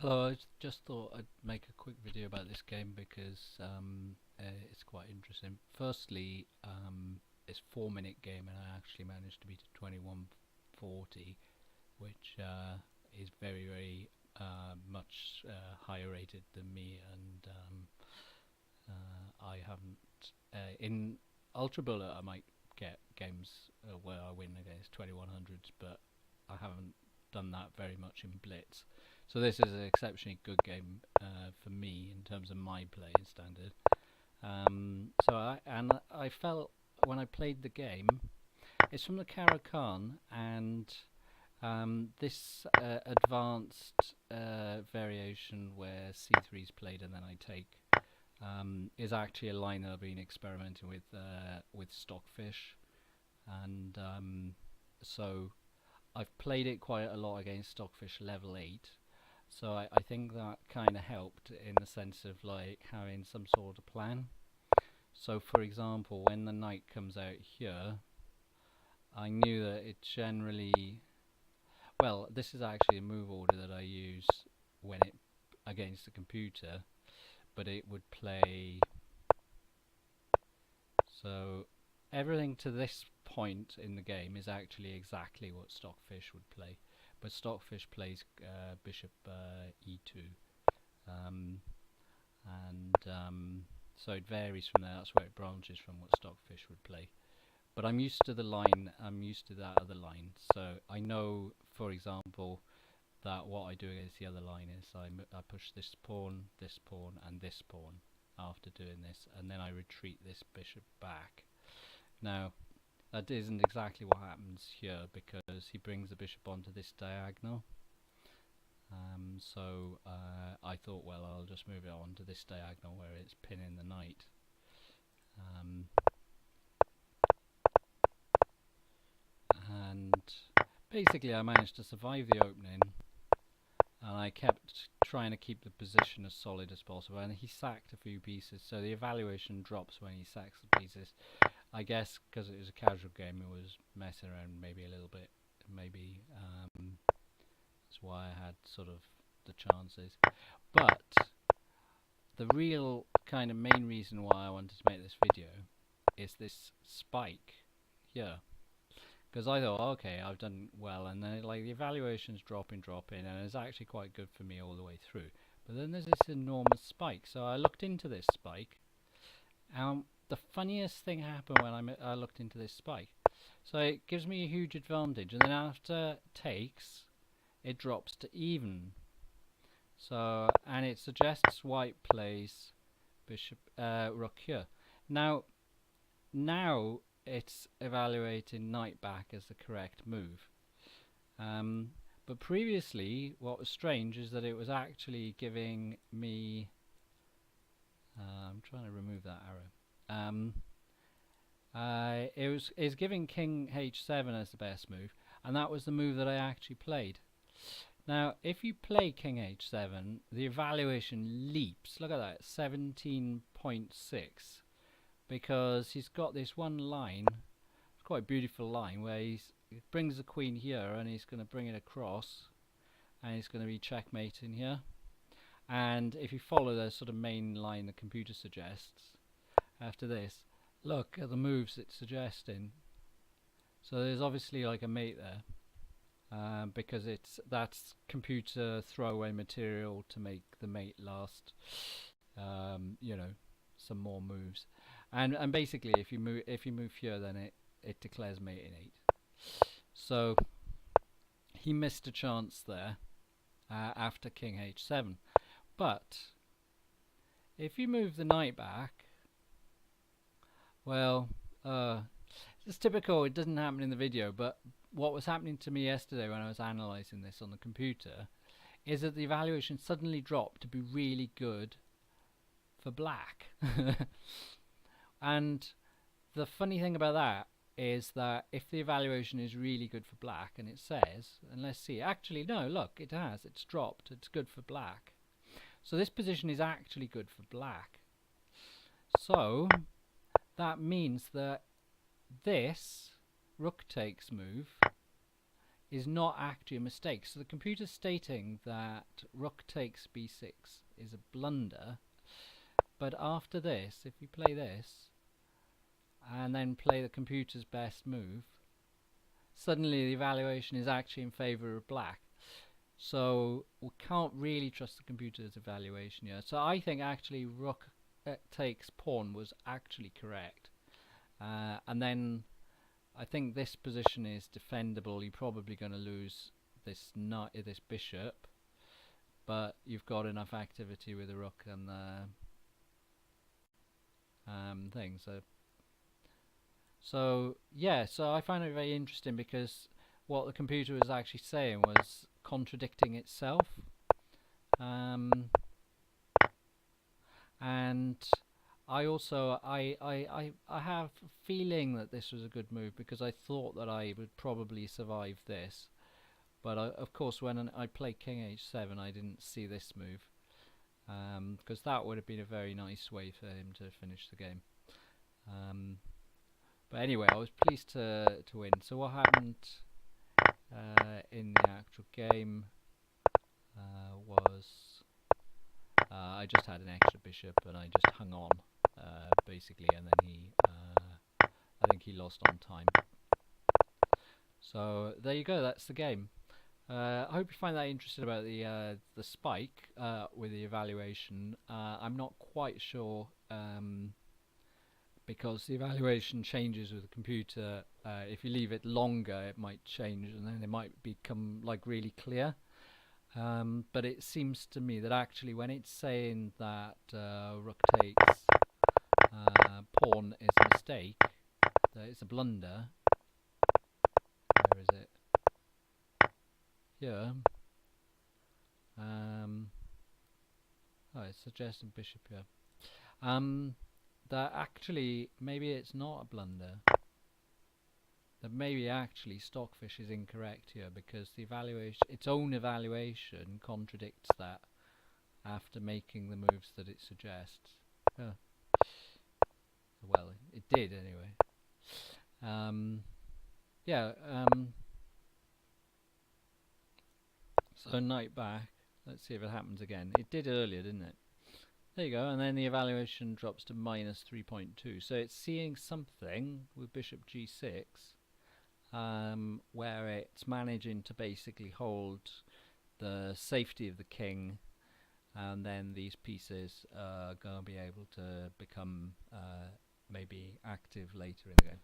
Hello, I just thought I'd make a quick video about this game because it's quite interesting. Firstly, it's 4 minute game and I actually managed to beat a 2140, which is very much higher rated than me, and I haven't in Ultra Bullet I might get games where I win against 2100s, but I haven't done that very much in Blitz. So this is an exceptionally good game for me in terms of my playing standard. I felt when I played the game, it's from the Caro-Kann, and this advanced variation where C3 is played and then I take is actually a line that I've been experimenting with Stockfish, and so I've played it quite a lot against Stockfish level 8. So I think that kind of helped in the sense of like having some sort of plan. So for example, when the knight comes out here, I knew that it generally, well, this is actually a move order that I use when it against the computer, but it would play, so everything to this point in the game is actually exactly what Stockfish would play, but Stockfish plays bishop e2, um, and so it varies from there. That's where it branches from what Stockfish would play. But I'm used to the line, I'm used to that other line, so I know, for example, that what I do against the other line is I push this pawn, and this pawn after doing this, and then I retreat this bishop back. Now, that isn't exactly what happens here because he brings the bishop onto this diagonal. I thought, well, I'll just move it on to this diagonal where it's pinning the knight. And basically I managed to survive the opening, and I kept trying to keep the position as solid as possible, and he sacked a few pieces, so the evaluation drops when he sacks the pieces. I guess because it was a casual game, it was messing around maybe a little bit, maybe that's why I had sort of the chances. But the real kind of main reason why I wanted to make this video is this spike here, because I thought, okay, I've done well, and then like the evaluation's dropping, and it's actually quite good for me all the way through. But then there's this enormous spike, so I looked into this spike. The funniest thing happened when I looked into this spike. So it gives me a huge advantage, and then after takes, it drops to even. So, and it suggests white plays bishop rook here. Now it's evaluating knight back as the correct move. But previously, what was strange is that it was actually giving me. I'm trying to remove that arrow. It was giving King H7 as the best move, and that was the move that I actually played. Now, if you play King H7, the evaluation leaps. Look at that, 17.6, because he's got this one line, it's quite a beautiful line, where he brings the queen here, and he's going to bring it across, and he's going to be checkmating here. And if you follow the sort of main line the computer suggests, after this, look at the moves it's suggesting. So there's obviously like a mate there, because that's computer throwaway material to make the mate last, you know, some more moves. And basically, if you move here, then it declares mate in 8. So he missed a chance there after King H7. But if you move the knight back, well, it's typical, it doesn't happen in the video, but what was happening to me yesterday when I was analysing this on the computer is that the evaluation suddenly dropped to be really good for black. And the funny thing about that is that if the evaluation is really good for black, and it says, and let's see, actually no, look, it's dropped, it's good for black. So this position is actually good for black. So that means that this rook takes move is not actually a mistake. So the computer's stating that rook takes b6 is a blunder, but after this, if we play this and then play the computer's best move, suddenly the evaluation is actually in favor of black. So we can't really trust the computer's evaluation here. So I think actually rook takes pawn was actually correct. And then I think this position is defendable. You're probably going to lose this this bishop, but you've got enough activity with the rook and the thing. So yeah, so I find it very interesting because what the computer was actually saying was contradicting itself, and I also I have a feeling that this was a good move because I thought that I would probably survive this, but of course when I played King H7 I didn't see this move, because that would have been a very nice way for him to finish the game. But anyway, I was pleased to win. So what happened in the actual game was I just had an extra bishop and I just hung on basically, and then I think he lost on time. So there you go, that's the game. I hope you find that interesting about the spike with the evaluation. I'm not quite sure because the evaluation changes with the computer. If you leave it longer it might change and then it might become like really clear. But it seems to me that actually when it's saying that rook takes pawn is a mistake, that it's a blunder. Where is it? Here. Oh, it's suggesting bishop here. That actually maybe it's not a blunder. That maybe actually Stockfish is incorrect here because the evaluation, its own evaluation, contradicts that after making the moves that it suggests. Well, it did anyway. Yeah. So knight back. Let's see if it happens again. It did earlier, didn't it? There you go, and then the evaluation drops to minus 3.2. So it's seeing something with bishop g6, where it's managing to basically hold the safety of the king, and then these pieces are going to be able to become maybe active later in the game.